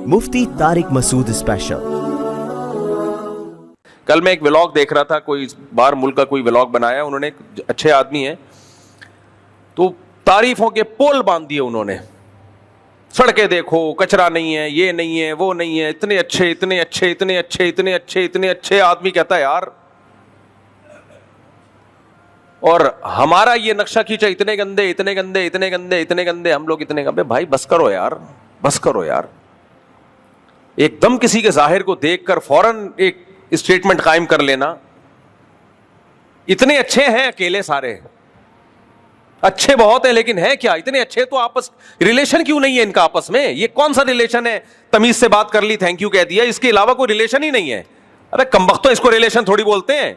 مفتی طارق مسعود special. کل میں ایک ولاگ دیکھ رہا تھا, کوئی باہر ملک کا کوئی ولاگ بنایا انہوں نے, اچھے آدمی ہیں, تو تعریفوں کے پول باندھ دیے انہوں نے. سڑکیں دیکھو, کچرا نہیں ہے, یہ نہیں ہے, وہ نہیں ہے, اتنے اچھے اتنے اچھے اتنے اچھے اتنے اچھے اتنے اچھے. آدمی کہتا ہے یار, اور ہمارا یہ نقشہ کھینچا اتنے گندے اتنے گندے اتنے گندے اتنے گندے, ہم لوگ اتنے گندے. بھائی بس کرو یار, بس کرو یار. ایک دم کسی کے ظاہر کو دیکھ کر فوراً ایک اسٹیٹمنٹ قائم کر لینا, اتنے اچھے ہیں اکیلے سارے, اچھے بہت ہیں لیکن ہے کیا اتنے اچھے, تو آپس ریلیشن کیوں نہیں ہے ان کا آپس میں؟ یہ کون سا ریلیشن ہے؟ تمیز سے بات کر لی, تھینک یو کہہ دیا, اس کے علاوہ کوئی ریلیشن ہی نہیں ہے. ارے کمبختو, اس کو ریلیشن تھوڑی بولتے ہیں.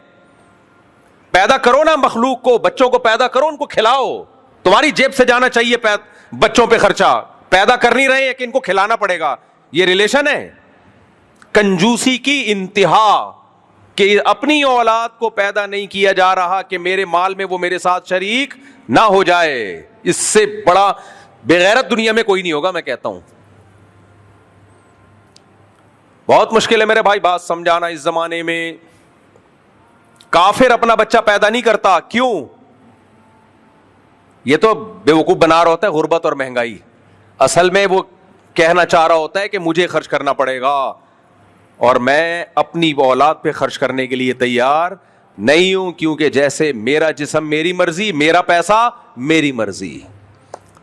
پیدا کرو نا مخلوق کو, بچوں کو پیدا کرو, ان کو کھلاؤ. تمہاری جیب سے جانا چاہیے بچوں پہ خرچہ, پیدا کر نہیں رہے کہ ان کو کھلانا پڑے گا. یہ ریلیشن ہے؟ کنجوسی کی انتہا, کہ اپنی اولاد کو پیدا نہیں کیا جا رہا کہ میرے مال میں وہ میرے ساتھ شریک نہ ہو جائے. اس سے بڑا بےغیرت دنیا میں کوئی نہیں ہوگا, میں کہتا ہوں. بہت مشکل ہے میرے بھائی بات سمجھانا اس زمانے میں. کافر اپنا بچہ پیدا نہیں کرتا, کیوں؟ یہ تو بے وقوف بنا رہا ہوتا ہے غربت اور مہنگائی. اصل میں وہ کہنا چاہ رہا ہوتا ہے کہ مجھے خرچ کرنا پڑے گا اور میں اپنی اولاد پہ خرچ کرنے کے لیے تیار نہیں ہوں, کیونکہ جیسے میرا جسم میری مرضی, میرا پیسہ میری مرضی.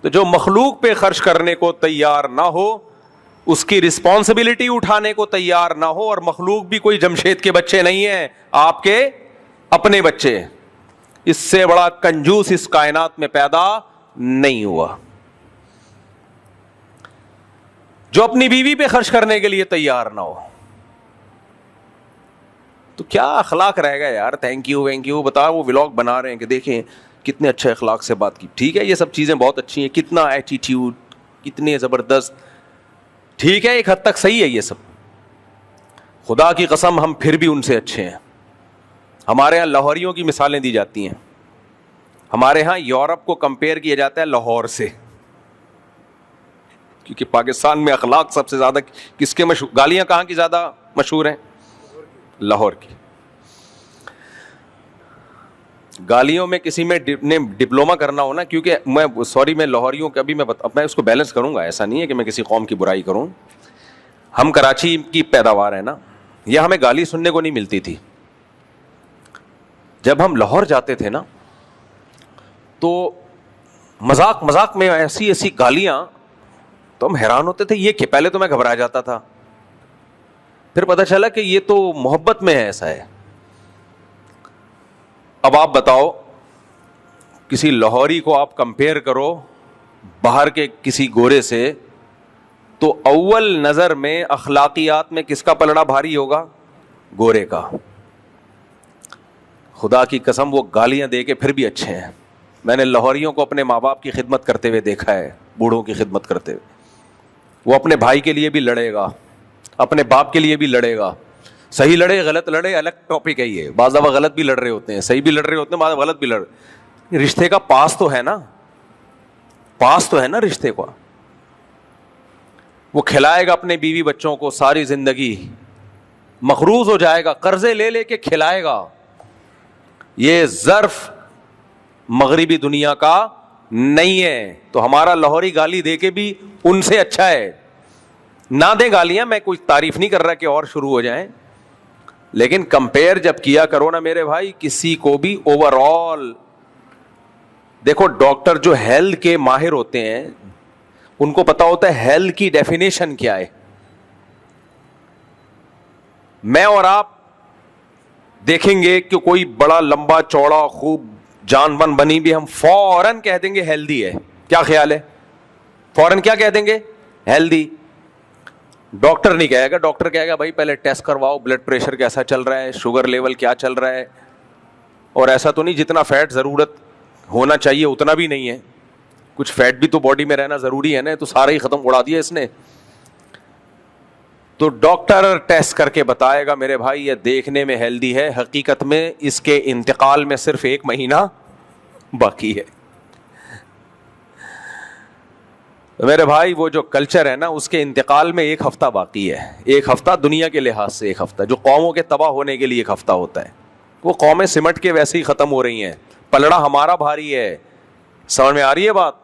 تو جو مخلوق پہ خرچ کرنے کو تیار نہ ہو, اس کی رسپانسبلٹی اٹھانے کو تیار نہ ہو, اور مخلوق بھی کوئی جمشید کے بچے نہیں ہیں, آپ کے اپنے بچے, اس سے بڑا کنجوس اس کائنات میں پیدا نہیں ہوا. جو اپنی بیوی پہ خرچ کرنے کے لیے تیار نہ ہو, تو کیا اخلاق رہے گا یار؟ تھینک یو وینک یو بتا, وہ ولاگ بنا رہے ہیں کہ دیکھیں کتنے اچھے اخلاق سے بات کی. ٹھیک ہے, یہ سب چیزیں بہت اچھی ہیں, کتنا ایٹیٹیوڈ, کتنے زبردست, ٹھیک ہے, ایک حد تک صحیح ہے یہ سب. خدا کی قسم ہم پھر بھی ان سے اچھے ہیں. ہمارے ہاں لاہوریوں کی مثالیں دی جاتی ہیں. ہمارے ہاں یورپ کو کمپیئر کیا جاتا ہے لاہور سے, کیونکہ پاکستان میں اخلاق سب سے زیادہ کس کے مشہور, گالیاں کہاں کی زیادہ مشہور ہیں؟ لاہور کی. گالیوں میں کسی میں ڈپلوما کرنا ہونا, کیونکہ میں لاہوریوں کا بھی میں اس کو بیلنس کروں گا, ایسا نہیں ہے کہ میں کسی قوم کی برائی کروں. ہم کراچی کی پیداوار ہیں نا, یہ ہمیں گالی سننے کو نہیں ملتی تھی. جب ہم لاہور جاتے تھے نا, تو مذاق مذاق میں ایسی ایسی گالیاں, تو ہم حیران ہوتے تھے یہ کہ, پہلے تو میں گھبرا جاتا تھا, پھر پتہ چلا کہ یہ تو محبت میں ہے, ایسا ہے. اب آپ بتاؤ, کسی لاہوری کو آپ کمپیئر کرو باہر کے کسی گورے سے, تو اول نظر میں اخلاقیات میں کس کا پلڑا بھاری ہوگا؟ گورے کا. خدا کی قسم وہ گالیاں دے کے پھر بھی اچھے ہیں. میں نے لاہوریوں کو اپنے ماں باپ کی خدمت کرتے ہوئے دیکھا ہے, بوڑھوں کی خدمت کرتے ہوئے. وہ اپنے بھائی کے لیے بھی لڑے گا, اپنے باپ کے لیے بھی لڑے گا. صحیح لڑے غلط لڑے الگ ٹاپک ہے یہ, بعض دفعہ غلط بھی لڑ رہے ہوتے ہیں, صحیح بھی لڑ رہے ہوتے ہیں, بعض غلط بھی لڑ رہے. رشتے کا پاس تو ہے نا, پاس تو ہے نا رشتے کا. وہ کھلائے گا اپنے بیوی بچوں کو ساری زندگی, مقروض ہو جائے گا, قرضے لے لے کے کھلائے گا. یہ ظرف مغربی دنیا کا نہیں ہے. تو ہمارا لاہوری گالی دے کے بھی ان سے اچھا ہے. نہ دیں گالیاں, میں کوئی تعریف نہیں کر رہا کہ اور شروع ہو جائیں, لیکن کمپیئر جب کیا کرو نا میرے بھائی کسی کو بھی, اوور آل دیکھو. ڈاکٹر جو ہیلتھ کے ماہر ہوتے ہیں ان کو پتا ہوتا ہے ہیلتھ کی ڈیفینیشن کیا ہے. میں اور آپ دیکھیں گے کہ کوئی بڑا لمبا چوڑا خوب جان بن بنی بھی, ہم فوراً کہہ دیں گے ہیلدی ہے. کیا خیال ہے؟ فوراً کیا کہہ دیں گے؟ ہیلدی. ڈاکٹر نہیں کہے گا, ڈاکٹر کہے گا بھائی پہلے ٹیسٹ کرواؤ, بلڈ پریشر کیسا چل رہا ہے, شوگر لیول کیا چل رہا ہے, اور ایسا تو نہیں جتنا فیٹ ضرورت ہونا چاہیے اتنا بھی نہیں ہے, کچھ فیٹ بھی تو باڈی میں رہنا ضروری ہے نا, تو سارا ہی ختم اڑا دیا اس نے. تو ڈاکٹر ٹیسٹ کر کے بتائے گا میرے بھائی یہ دیکھنے میں ہیلدی ہے, حقیقت میں اس کے انتقال میں صرف 1 مہینہ باقی ہے. میرے بھائی وہ جو کلچر ہے نا اس کے انتقال میں ایک ہفتہ باقی ہے. ایک ہفتہ دنیا کے لحاظ سے ایک ہفتہ جو قوموں کے تباہ ہونے کے لیے ایک ہفتہ ہوتا ہے. وہ قومیں سمٹ کے ویسے ہی ختم ہو رہی ہیں. پلڑا ہمارا بھاری ہے. سمجھ میں آ رہی ہے بات؟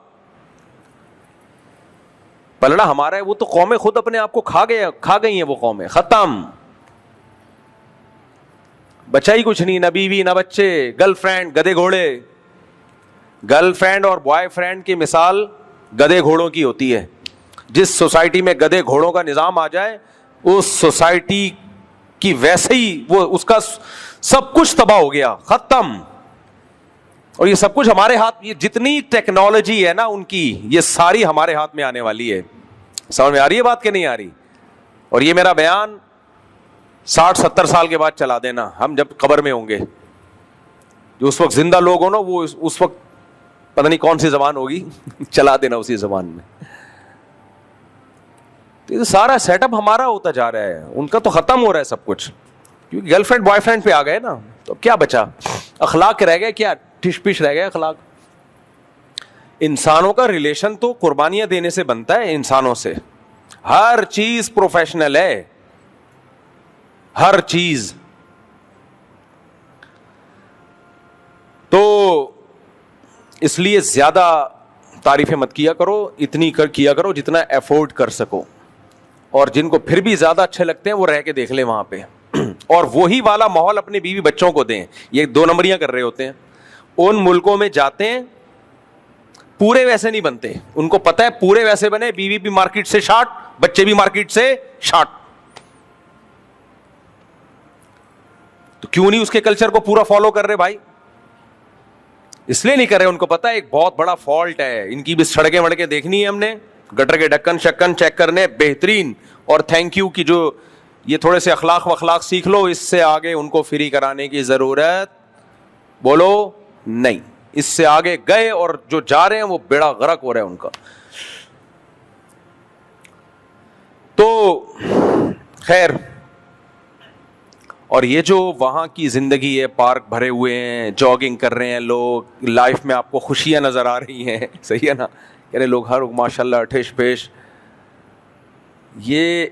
پلڑا ہمارا ہے. وہ تو قومیں خود اپنے آپ کو کھا گئی ہیں. وہ قومیں ختم, بچا ہی کچھ نہیں. نہ بیوی نہ بچے, گرل فرینڈ گدے گھوڑے. گرل فرینڈ اور بوائے فرینڈ کی مثال گدے گھوڑوں کی ہوتی ہے. جس سوسائٹی میں گدے گھوڑوں کا نظام آ جائے اس سوسائٹی کی ویسے ہی وہ اس کا سب کچھ تباہ ہو گیا, ختم. اور یہ سب کچھ ہمارے ہاتھ, یہ جتنی ٹیکنالوجی ہے نا ان کی, یہ ساری ہمارے ہاتھ میں آنے والی ہے. سمجھ میں آ رہی ہے بات کہ نہیں آ رہی؟ اور یہ میرا بیان 60-70 سال کے بعد چلا دینا, ہم جب قبر میں ہوں گے. جو اس وقت زندہ لوگ ہوں نا وہ اس وقت پتہ نہیں کون سی زبان ہوگی, چلا دینا اسی زبان میں. تو سارا سیٹ اپ ہمارا ہوتا جا رہا ہے, ان کا تو ختم ہو رہا ہے سب کچھ, کیونکہ گرل فرینڈ بوائے فرینڈ پہ آ گئے نا. تو کیا بچا؟ اخلاق رہ گئے کیا؟ ٹھش پش رہ گئے اخلاق. انسانوں کا ریلیشن تو قربانیاں دینے سے بنتا ہے. انسانوں سے ہر چیز پروفیشنل ہے, ہر چیز. تو اس لیے زیادہ تعریفیں مت کیا کرو, اتنی کیا کرو جتنا افورڈ کر سکو. اور جن کو پھر بھی زیادہ اچھے لگتے ہیں وہ رہ کے دیکھ لیں وہاں پہ, اور وہی والا ماحول اپنے بیوی بچوں کو دیں. یہ 2 نمبریاں کر رہے ہوتے ہیں. ان ملکوں میں جاتے ہیں پورے ویسے نہیں بنتے, ان کو پتہ ہے پورے ویسے بنے, بیوی بھی مارکیٹ سے شارٹ, بچے بھی مارکیٹ سے شارٹ. تو کیوں نہیں اس کے کلچر کو پورا فالو کر رہے بھائی؟ اس لیے نہیں کر رہے, ان کو پتا ہے ایک بہت بڑا فالٹ ہے ان کی بھی. سڑکیں وڑکیں دیکھنی ہے ہم نے, گٹر کے ڈھکن شکن چیک کرنے بہترین, اور تھینک یو کی جو یہ تھوڑے سے اخلاق سیکھ لو, اس سے آگے ان کو فری کرانے کی ضرورت بولو نہیں. اس سے آگے گئے اور جو جا رہے ہیں وہ بیڑا غرق ہو رہا ہے ان کا. تو خیر, اور یہ جو وہاں کی زندگی ہے, پارک بھرے ہوئے ہیں, جاگنگ کر رہے ہیں لوگ, لائف میں آپ کو خوشیاں نظر آ رہی ہیں, صحیح ہے نا؟ یعنی لوگ ہر ماشاء اللہ ٹھیش پیش. یہ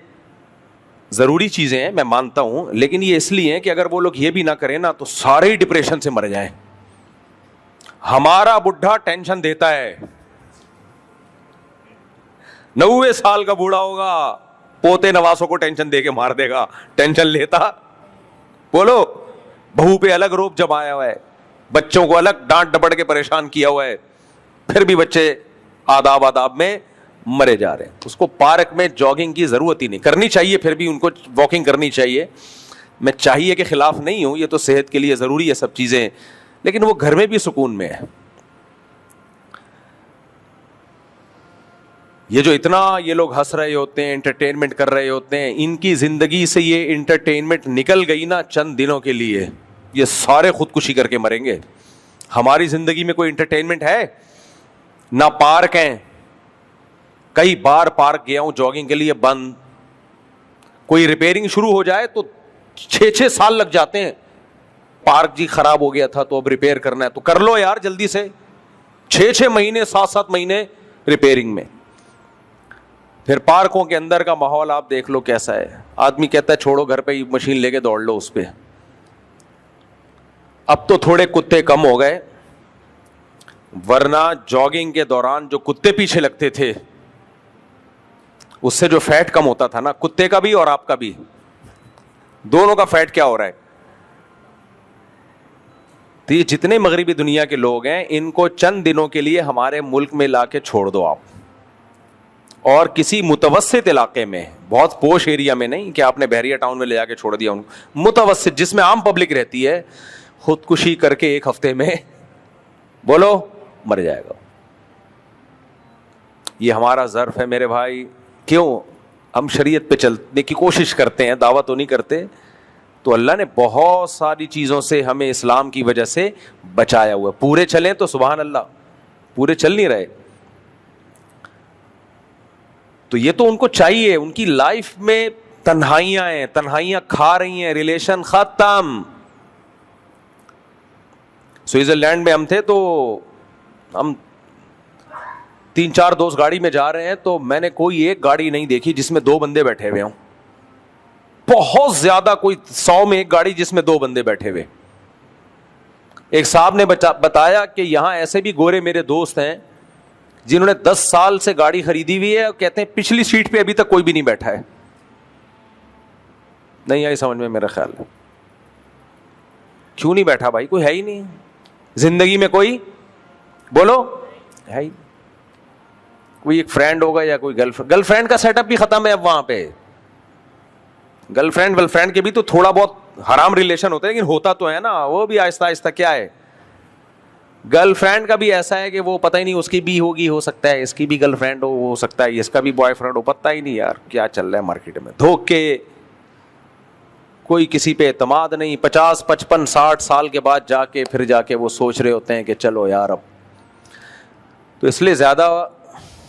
ضروری چیزیں ہیں میں مانتا ہوں, لیکن یہ اس لیے ہیں کہ اگر وہ لوگ یہ بھی نہ کریں نا تو سارے ہی ڈپریشن سے مر جائیں. ہمارا بڈھا ٹینشن دیتا ہے, 90 سال کا بوڑھا ہوگا, پوتے نواسوں کو ٹینشن دے کے مار دے گا. ٹینشن لیتا بولو, بہو پہ الگ روپ جمایا ہوا ہے, بچوں کو الگ ڈانٹ ڈپٹ کے پریشان کیا ہوا ہے, پھر بھی بچے آداب میں مرے جا رہے ہیں. اس کو پارک میں جاگنگ کی ضرورت ہی نہیں, کرنی چاہیے پھر بھی ان کو واکنگ کرنی چاہیے. میں چاہیے کے خلاف نہیں ہوں, یہ تو صحت کے لیے ضروری ہے سب چیزیں, لیکن وہ گھر میں بھی سکون میں ہے. یہ جو اتنا یہ لوگ ہنس رہے ہوتے ہیں, انٹرٹینمنٹ کر رہے ہوتے ہیں, ان کی زندگی سے یہ انٹرٹینمنٹ نکل گئی نا چند دنوں کے لیے, یہ سارے خودکشی کر کے مریں گے. ہماری زندگی میں کوئی انٹرٹینمنٹ ہے نہ, پارک ہیں. کئی بار پارک گیا ہوں جاگنگ کے لیے, بند. کوئی ریپیئرنگ شروع ہو جائے تو 6 سال لگ جاتے ہیں. پارک جی خراب ہو گیا تھا تو اب ریپیئر کرنا ہے, تو کر لو یار جلدی سے. 6 مہینے 7 مہینے ریپیئرنگ میں. پھر پارکوں کے اندر کا ماحول آپ دیکھ لو کیسا ہے. آدمی کہتا ہے چھوڑو گھر پہ ہی مشین لے کے دوڑ لو اس پہ. اب تو تھوڑے کتے کم ہو گئے, ورنہ جاگنگ کے دوران جو کتے پیچھے لگتے تھے اس سے جو فیٹ کم ہوتا تھا نا, کتے کا بھی اور آپ کا بھی, دونوں کا فیٹ کیا ہو رہا ہے. تو یہ جتنے مغربی دنیا کے لوگ ہیں ان کو چند دنوں کے لیے ہمارے ملک میں لا کے چھوڑ دو آپ, اور کسی متوسط علاقے میں, بہت پوش ایریا میں نہیں کہ آپ نے بحریہ ٹاؤن میں لے جا کے چھوڑ دیا ان کو, متوسط جس میں عام پبلک رہتی ہے, خودکشی کر کے 1 ہفتے میں بولو مر جائے گا. یہ ہمارا ظرف ہے میرے بھائی. کیوں ہم شریعت پہ چلنے کی کوشش کرتے ہیں, دعویٰ تو نہیں کرتے. تو اللہ نے بہت ساری چیزوں سے ہمیں اسلام کی وجہ سے بچایا ہوا ہے. پورے چلیں تو سبحان اللہ, پورے چل نہیں رہے. تو یہ تو ان کو چاہیے, ان کی لائف میں تنہائیاں ہیں, تنہائیاں کھا رہی ہیں, ریلیشن ختم. سوئٹزرلینڈ میں ہم تھے تو ہم 3-4 دوست گاڑی میں جا رہے ہیں تو میں نے کوئی ایک گاڑی نہیں دیکھی جس میں 2 بندے بیٹھے ہوئے ہوں. بہت زیادہ کوئی 100 میں ایک گاڑی جس میں 2 بندے بیٹھے ہوئے. ایک صاحب نے بتایا کہ یہاں ایسے بھی گورے میرے دوست ہیں جنہوں نے 10 سال سے گاڑی خریدی ہوئی ہے اور کہتے ہیں پچھلی سیٹ پہ ابھی تک کوئی بھی نہیں بیٹھا ہے. نہیں آئی سمجھ میں میرا خیال ہے. کیوں نہیں بیٹھا بھائی؟ کوئی ہے ہی نہیں زندگی میں, کوئی بولو ہے ہی. کوئی ایک فرینڈ ہوگا یا کوئی گرل فرینڈ کا سیٹ اپ بھی ختم ہے اب وہاں پہ. گرل فرینڈ کے بھی تو تھوڑا بہت حرام ریلیشن ہوتا ہے لیکن ہوتا تو ہے نا, وہ بھی آہستہ آہستہ. کیا ہے گرل فرینڈ کا بھی ایسا ہے کہ وہ پتہ ہی نہیں, اس کی بھی ہوگی, ہو سکتا ہے اس کی بھی گرل فرینڈ ہو سکتا ہے اس کا بھی بوائے فرینڈ ہو, پتہ ہی نہیں یار کیا چل رہا ہے مارکیٹ میں. دھوکے, کوئی کسی پہ اعتماد نہیں. 50 55 60 سال کے بعد جا کے وہ سوچ رہے ہوتے ہیں کہ چلو یار اب. تو اس لیے زیادہ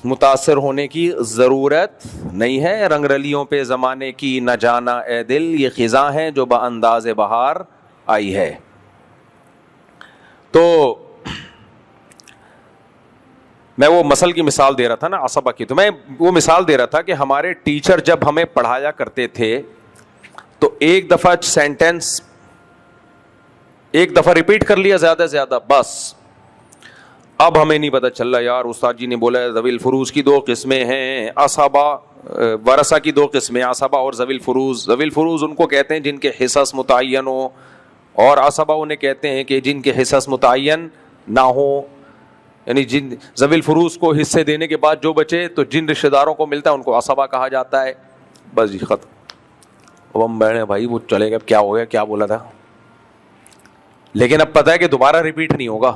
متاثر ہونے کی ضرورت نہیں ہے. رنگ رلیوں پہ زمانے کی نہ جانا اے دل, یہ خزاں ہے جو بانداز بہار آئی ہے. تو میں وہ مسل کی مثال دے رہا تھا نا عصبہ کی, تو میں وہ مثال دے رہا تھا کہ ہمارے ٹیچر جب ہمیں پڑھایا کرتے تھے تو ایک دفعہ سینٹینس ایک دفعہ ریپیٹ کر لیا زیادہ سے زیادہ بس. اب ہمیں نہیں پتہ چل رہا یار استاد جی نے بولا ذوی الفروز کی 2 قسمیں ہیں, عصبہ ورثہ کی 2 قسمیں, عصبہ اور ذوی الفروز. ذوی الفروز ان کو کہتے ہیں جن کے حصص متعین ہو, اور عصبہ انہیں کہتے ہیں کہ جن کے حصص متعین نہ ہو. یعنی جن ذوی الفروز کو حصے دینے کے بعد جو بچے تو جن رشتہ داروں کو ملتا ہے ان کو عصبہ کہا جاتا ہے. بس جی ختم. اب ہم بیٹھے بھائی وہ چلے گا, کیا ہو گیا, کیا بولا تھا, لیکن اب پتہ ہے کہ دوبارہ ریپیٹ نہیں ہوگا.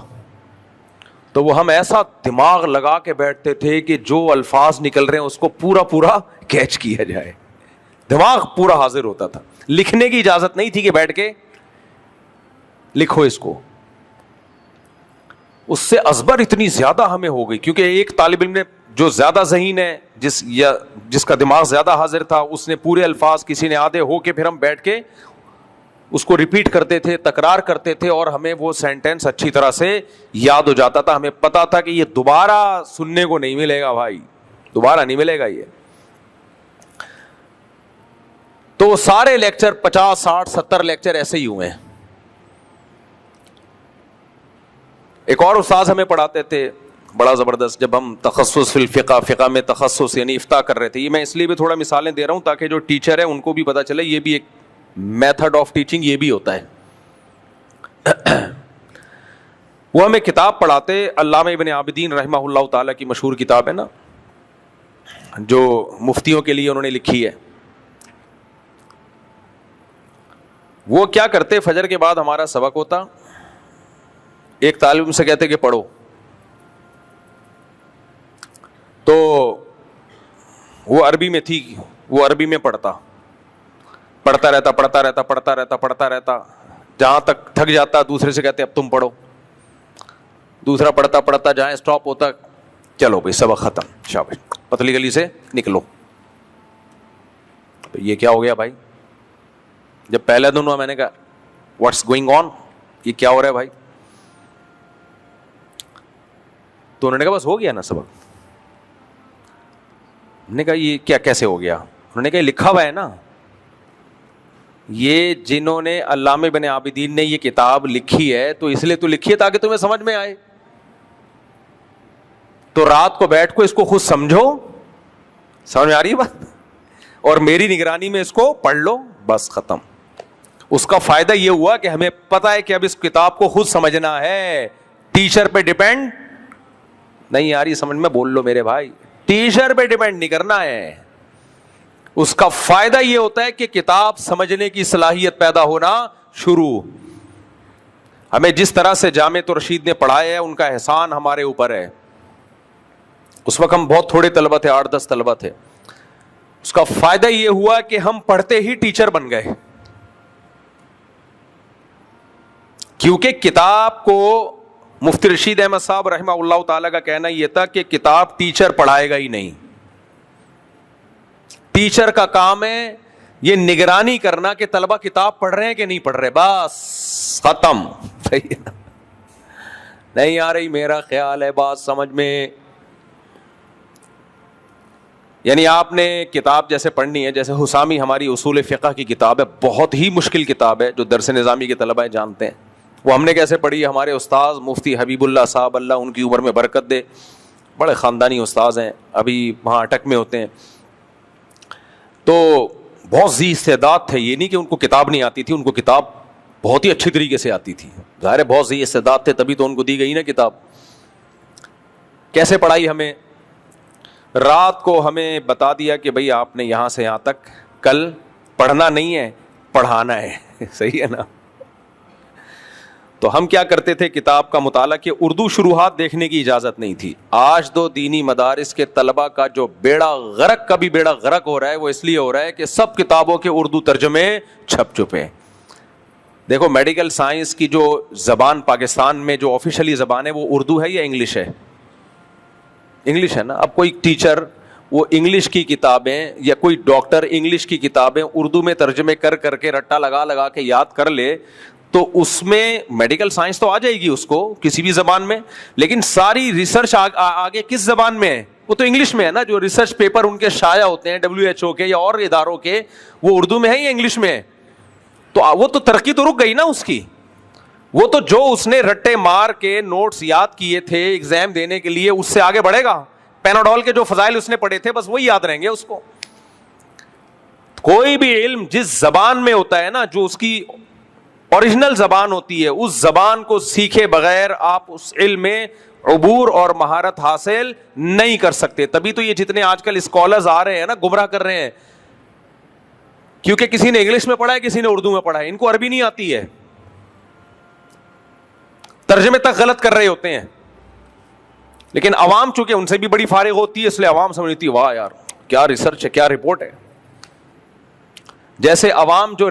تو وہ ہم ایسا دماغ لگا کے بیٹھتے تھے کہ جو الفاظ نکل رہے ہیں اس کو پورا کیچ کیا جائے. دماغ پورا حاضر ہوتا تھا. لکھنے کی اجازت نہیں تھی کہ بیٹھ کے لکھو اس کو. اس سے ازبر اتنی زیادہ ہمیں ہو گئی, کیونکہ ایک طالب علم نے جو زیادہ ذہین ہے, جس کا دماغ زیادہ حاضر تھا, اس نے پورے الفاظ, کسی نے آدھے ہو کے, پھر ہم بیٹھ کے اس کو ریپیٹ کرتے تھے, تکرار کرتے تھے, اور ہمیں وہ سینٹینس اچھی طرح سے یاد ہو جاتا تھا. ہمیں پتا تھا کہ یہ دوبارہ سننے کو نہیں ملے گا بھائی, دوبارہ نہیں ملے گا یہ. تو سارے لیکچر 50 60 70 لیکچر ایسے ہی ہوئے ہیں. ایک اور استاذ ہمیں پڑھاتے تھے بڑا زبردست, جب ہم تخصص فی الفقہ, فقہ میں تخصص یعنی افتاء کر رہے تھے. یہ میں اس لیے بھی تھوڑا مثالیں دے رہا ہوں تاکہ جو ٹیچر ہے ان کو بھی پتا چلے یہ بھی ایک میتھڈ آف ٹیچنگ یہ بھی ہوتا ہے. وہ ہمیں کتاب پڑھاتے, علامہ ابن عابدین رحمہ اللہ تعالیٰ کی مشہور کتاب ہے نا, جو مفتیوں کے لیے انہوں نے لکھی ہے. وہ کیا کرتے, فجر کے بعد ہمارا سبق ہوتا, ایک طالب سے کہتے کہ پڑھو, تو وہ عربی میں تھی, وہ عربی میں پڑھتا رہتا, جہاں تک تھک جاتا دوسرے سے کہتے اب تم پڑھو. دوسرا پڑھتا جہاں اسٹاپ ہوتا, چلو بھائی سبق ختم, شاباش, پتلی گلی سے نکلو. تو یہ کیا ہو گیا بھائی؟ جب پہلے دن ہوا میں نے کہا واٹس گوئنگ آن, یہ کیا ہو رہا ہے بھائی؟ تو انہوں نے کہا بس ہو گیا نا سبق. نے کہا یہ کیا کیسے ہو گیا؟ انہوں نے کہا لکھا ہوا ہے نا. یہ جنہوں نے علامہ ابن عابدین نے یہ کتاب لکھی ہے تو اس لیے تو لکھی ہے تاکہ تمہیں سمجھ میں آئے. تو رات کو بیٹھ کو اس کو خود سمجھو, سمجھ میں آ رہی ہے بات, اور میری نگرانی میں اس کو پڑھ لو, بس ختم. اس کا فائدہ یہ ہوا کہ ہمیں پتا ہے کہ اب اس کتاب کو خود سمجھنا ہے, ٹیچر پہ ڈیپینڈ نہیں. آ رہی سمجھ میں؟ بول لو میرے بھائی, ٹیچر پہ ڈیپینڈ نہیں کرنا ہے. اس کا فائدہ یہ ہوتا ہے کہ کتاب سمجھنے کی صلاحیت پیدا ہونا شروع. ہمیں جس طرح سے جامعۃ الرشید نے پڑھایا ہے ان کا احسان ہمارے اوپر ہے. اس وقت ہم بہت تھوڑے طلبہ تھے, 8-10 طلبہ تھے. اس کا فائدہ یہ ہوا کہ ہم پڑھتے ہی ٹیچر بن گئے, کیونکہ کتاب کو مفتی رشید احمد صاحب رحمہ اللہ تعالیٰ کا کہنا یہ تھا کہ کتاب ٹیچر پڑھائے گا ہی نہیں. ٹیچر کا کام ہے یہ نگرانی کرنا کہ طلبہ کتاب پڑھ رہے ہیں کہ نہیں پڑھ رہے, بس ختم. نہیں آ رہی میرا خیال ہے بات سمجھ میں؟ یعنی آپ نے کتاب جیسے پڑھنی ہے، جیسے حسامی ہماری اصول فقہ کی کتاب ہے، بہت ہی مشکل کتاب ہے جو درس نظامی کے طلباء جانتے ہیں. وہ ہم نے کیسے پڑھی ہے؟ ہمارے استاذ مفتی حبیب اللہ صاحب، اللہ ان کی عمر میں برکت دے، بڑے خاندانی استاذ ہیں، ابھی وہاں اٹک میں ہوتے ہیں. تو بہت ذی استعداد تھے، یہ نہیں کہ ان کو کتاب نہیں آتی تھی، ان کو کتاب بہت ہی اچھی طریقے سے آتی تھی. ظاہر ہے بہت ذی استعداد تھے، تبھی تو ان کو دی گئی نا کتاب. کیسے پڑھائی ہمیں؟ رات کو ہمیں بتا دیا کہ بھئی آپ نے یہاں سے یہاں تک کل پڑھنا نہیں ہے، پڑھانا ہے. صحیح ہے نا؟ تو ہم کیا کرتے تھے کتاب کا مطالعہ، کہ اردو شروحات دیکھنے کی اجازت نہیں تھی. آج دو دینی مدارس کے طلبہ کا جو بیڑا غرق کا بھی بیڑا غرق ہو رہا ہے، وہ اس لیے ہو رہا ہے کہ سب کتابوں کے اردو ترجمے چھپ چپے. دیکھو میڈیکل سائنس کی جو زبان پاکستان میں جو آفیشلی زبان ہے وہ اردو ہے یا انگلش ہے؟ انگلش ہے نا. اب کوئی ٹیچر وہ انگلش کی کتابیں یا کوئی ڈاکٹر انگلش کی کتابیں اردو میں ترجمے کر کر کے رٹا لگا لگا کے یاد کر لے تو اس میں میڈیکل سائنس تو آ جائے گی اس کو کسی بھی زبان میں، لیکن ساری ریسرچ آگے کس زبان میں ہے؟ وہ تو انگلش میں ہے نا. جو ریسرچ پیپر ان کے شائع ہوتے ہیں WHO کے یا اور اداروں کے، وہ اردو میں ہے یا انگلش میں ہے؟ تو وہ تو ترقی تو رک گئی نا اس کی. وہ تو جو اس نے رٹے مار کے نوٹس یاد کیے تھے ایگزام دینے کے لیے، اس سے آگے بڑھے گا. پیناڈول کے جو فضائل اس نے پڑھے تھے بس وہی یاد رہیں گے اس کو. کوئی بھی علم جس زبان میں ہوتا ہے نا، جو اس کی اوریجنل زبان ہوتی ہے، اس زبان کو سیکھے بغیر آپ اس علم میں عبور اور مہارت حاصل نہیں کر سکتے. تبھی تو یہ جتنے آج کل اسکالرز آ رہے ہیں نا گمراہ کر رہے ہیں، کیونکہ کسی نے انگلش میں پڑھا ہے، کسی نے اردو میں پڑھا ہے. ان کو عربی نہیں آتی ہے، ترجمے تک غلط کر رہے ہوتے ہیں. لیکن عوام چونکہ ان سے بھی بڑی فارغ ہوتی ہے، اس لیے عوام سمجھتی ہے واہ یار کیا ریسرچ ہے، کیا رپورٹ ہے. جیسے عوام جو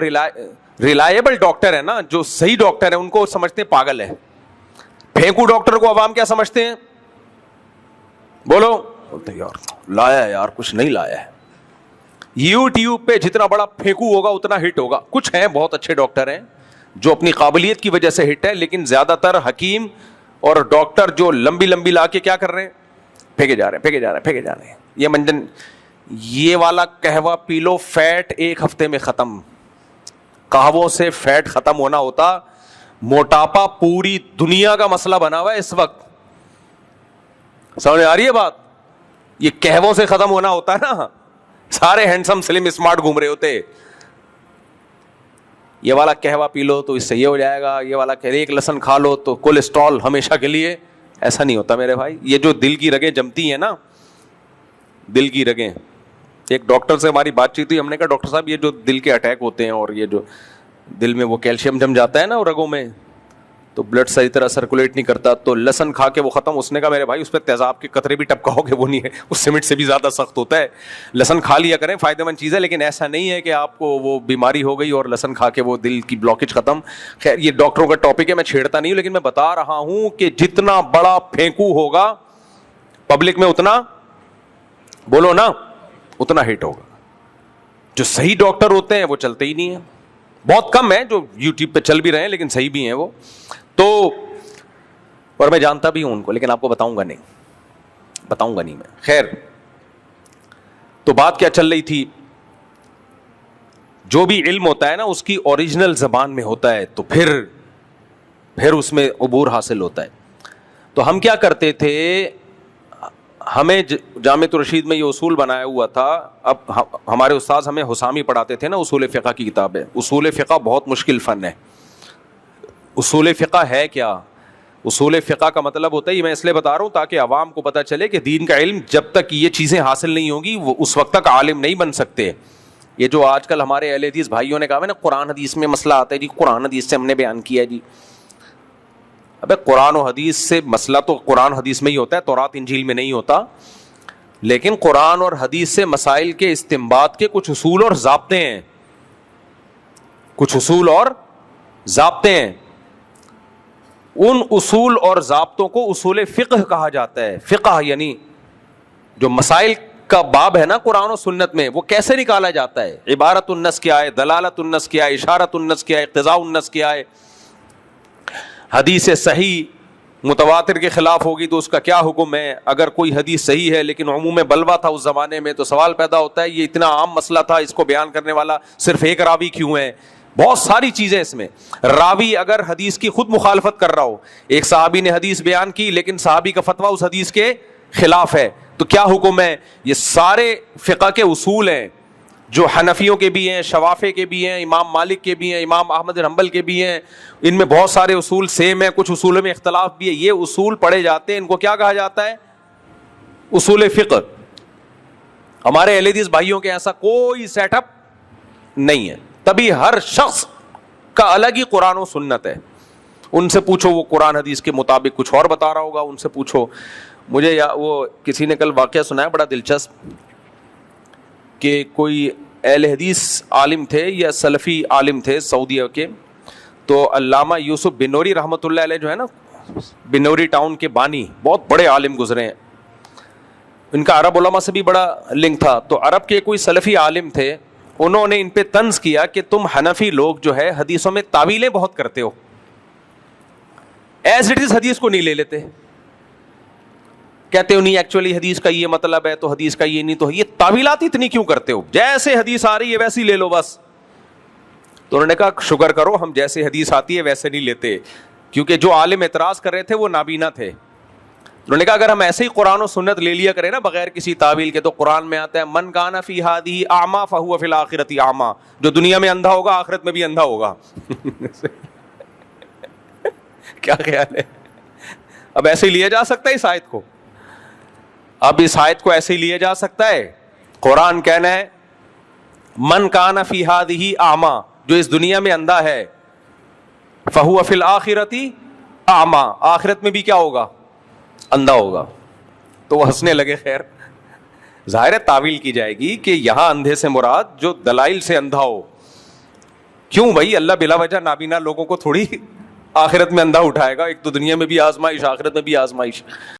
ریلائبل ڈاکٹر ہے نا، جو صحیح ڈاکٹر ہے، ان کو سمجھتے ہیں پاگل ہے. پھینکو ڈاکٹر کو عوام کیا سمجھتے ہیں؟ بولو، بولتے یار لایا ہے، یار کچھ نہیں لایا ہے. یوٹیوب پہ جتنا بڑا پھینکو ہوگا اتنا ہٹ ہوگا. کچھ ہیں بہت اچھے ڈاکٹر ہیں جو اپنی قابلیت کی وجہ سے ہٹ ہے، لیکن زیادہ تر حکیم اور ڈاکٹر جو لمبی لمبی لا کے کیا کر رہے ہیں؟ پھینکے جا رہے ہیں. یہ منجن یہ والا قہوہ پی لو، فیٹ ایک ہفتے میں ختم. قہووں سے فیٹ ختم ہونا ہوتا، موٹاپا پوری دنیا کا مسئلہ بنا ہوا ہے اس وقت. سمجھ آ رہی ہے بات؟ یہ قہووں سے ختم ہونا ہوتا ہے نا، سارے ہینڈسم سلم اسمارٹ گھوم رہے ہوتے. یہ والا قہوہ پی لو تو اس سے یہ ہو جائے گا، یہ والا ایک لہسن کھا لو تو کولیسٹرول ہمیشہ کے لیے. ایسا نہیں ہوتا میرے بھائی. یہ جو دل کی رگیں جمتی ہیں نا، دل کی رگیں، ایک ڈاکٹر سے ہماری بات چیت ہوئی، ہم نے کہا ڈاکٹر صاحب یہ جو دل کے اٹیک ہوتے ہیں اور یہ جو دل میں وہ کیلشیم جم جاتا ہے نا رگوں میں، تو بلڈ صحیح طرح سرکولیٹ نہیں کرتا، تو لہسن کھا کے وہ ختم. اس نے کہا میرے بھائی اس پہ تیزاب کے قطرے بھی ٹپکاؤ گے وہ نہیں ہے، اس سیمنٹ سے بھی زیادہ سخت ہوتا ہے. لہسن کھا لیا کریں، فائدہ مند چیز ہے، لیکن ایسا نہیں ہے کہ آپ کو وہ بیماری ہو گئی اور لہسن کھا کے وہ دل کی بلاکیج ختم. خیر یہ ڈاکٹروں کا ٹاپک ہے، میں چھیڑتا نہیں ہوں، لیکن میں بتا رہا ہوں کہ جتنا بڑا پھینکو ہوگا پبلک میں اتنا، بولو نا، اتنا ہٹ ہوگا. جو صحیح ڈاکٹر ہوتے ہیں وہ چلتے ہی نہیں ہیں. بہت کم ہیں جو یوٹیوب پہ چل بھی رہے ہیں لیکن صحیح بھی ہیں وہ تو. اور میں جانتا بھی ہوں ان کو، لیکن آپ کو بتاؤں گا نہیں میں. خیر تو بات کیا چل رہی تھی؟ جو بھی علم ہوتا ہے نا اس کی اوریجنل زبان میں ہوتا ہے تو پھر اس میں عبور حاصل ہوتا ہے. تو ہم کیا کرتے تھے، ہمیں جامعۃ الرشید میں یہ اصول بنایا ہوا تھا. اب ہمارے استاذ ہمیں حسامی پڑھاتے تھے نا، اصول فقہ کی کتاب ہے. اصول فقہ بہت مشکل فن ہے. اصول فقہ ہے کیا؟ اصول فقہ کا مطلب ہوتا ہے، یہ میں اس لیے بتا رہا ہوں تاکہ عوام کو پتہ چلے کہ دین کا علم جب تک یہ چیزیں حاصل نہیں ہوں گی وہ اس وقت تک عالم نہیں بن سکتے. یہ جو آج کل ہمارے اہل حدیث بھائیوں نے کہا ہے نا قرآن حدیث میں مسئلہ آتا ہے جی، قرآن حدیث سے ہم نے بیان کیا جی. ابے قرآن و حدیث سے مسئلہ تو قرآن حدیث میں ہی ہوتا ہے، تورات انجیل میں نہیں ہوتا. لیکن قرآن اور حدیث سے مسائل کے استنباط کے کچھ اصول اور ضابطے ہیں، ان اصول اور ضابطوں کو اصول فقہ کہا جاتا ہے. فقہ یعنی جو مسائل کا باب ہے نا قرآن و سنت میں، وہ کیسے نکالا جاتا ہے، عبارت النص کیا ہے، دلالت النص کیا ہے، اشارت النص کیا ہے، اقتضاء النص کیا ہے، حدیث صحیح متواتر کے خلاف ہوگی تو اس کا کیا حکم ہے؟ اگر کوئی حدیث صحیح ہے لیکن عموم بلوا تھا اس زمانے میں تو سوال پیدا ہوتا ہے یہ اتنا عام مسئلہ تھا، اس کو بیان کرنے والا صرف ایک راوی کیوں ہے؟ بہت ساری چیزیں اس میں. راوی اگر حدیث کی خود مخالفت کر رہا ہو، ایک صحابی نے حدیث بیان کی لیکن صحابی کا فتویٰ اس حدیث کے خلاف ہے تو کیا حکم ہے؟ یہ سارے فقہ کے اصول ہیں جو حنفیوں کے بھی ہیں، شوافے کے بھی ہیں، امام مالک کے بھی ہیں، امام احمد بن حنبل کے بھی ہیں. ان میں بہت سارے اصول سیم ہیں، کچھ اصولوں میں اختلاف بھی ہے. یہ اصول پڑھے جاتے ہیں، ان کو کیا کہا جاتا ہے؟ اصول فقہ. ہمارے اہل حدیث بھائیوں کے ایسا کوئی سیٹ اپ نہیں ہے، تبھی ہر شخص کا الگ ہی قرآن و سنت ہے. ان سے پوچھو وہ قرآن حدیث کے مطابق کچھ اور بتا رہا ہوگا، ان سے پوچھو. مجھے وہ کسی نے کل واقعہ سنایا بڑا دلچسپ کہ کوئی اہل حدیث عالم تھے یا سلفی عالم تھے سعودیہ کے، تو علامہ یوسف بنوری رحمۃ اللہ علیہ جو ہے نا، بنوری ٹاؤن کے بانی، بہت بڑے عالم گزرے ہیں. ان کا عرب علماء سے بھی بڑا لنک تھا. تو عرب کے کوئی سلفی عالم تھے، انہوں نے ان پہ طنز کیا کہ تم حنفی لوگ جو ہے حدیثوں میں تعویلیں بہت کرتے ہو، ایز اٹ از حدیث کو نہیں لے لیتے. کہتے ہو نہیں ایکچولی حدیث کا یہ مطلب ہے تو حدیث کا یہ نہیں، تو یہ تعویلات اتنی کیوں کرتے ہو؟ جیسے حدیث آ رہی ہے ویسی لے لو بس. تو انہوں نے کہا شکر کرو ہم جیسے حدیث آتی ہے ویسے نہیں لیتے، کیونکہ جو عالم اعتراض کر رہے تھے وہ نابینا تھے. انہوں نے کہا اگر ہم ایسے ہی قرآن و سنت لے لیا کریں نا بغیر کسی تعویل کے، تو قرآن میں آتا ہے من کان فی ہذہ اعمی فہو فی الآخرۃ اعمی، جو دنیا میں اندھا ہوگا آخرت میں بھی اندھا ہوگا. کیا خیال ہے؟ اب ایسے ہی لیا جا سکتا ہے اس آیت کو؟ اب اس آیت کو ایسے ہی لیا جا سکتا ہے؟ قرآن کہنا ہے من کان فی ہذہ اعمی، جو اس دنیا میں اندھا ہے، فہو فی الآخرۃ اعمی، آخرت میں بھی کیا ہوگا؟ اندھا ہوگا. تو وہ ہنسنے لگے. خیر ظاہر ہے تعویل کی جائے گی کہ یہاں اندھے سے مراد جو دلائل سے اندھا ہو. کیوں بھائی؟ اللہ بلا وجہ نابینا لوگوں کو تھوڑی آخرت میں اندھا اٹھائے گا. ایک تو دنیا میں بھی آزمائش، آخرت میں بھی آزمائش.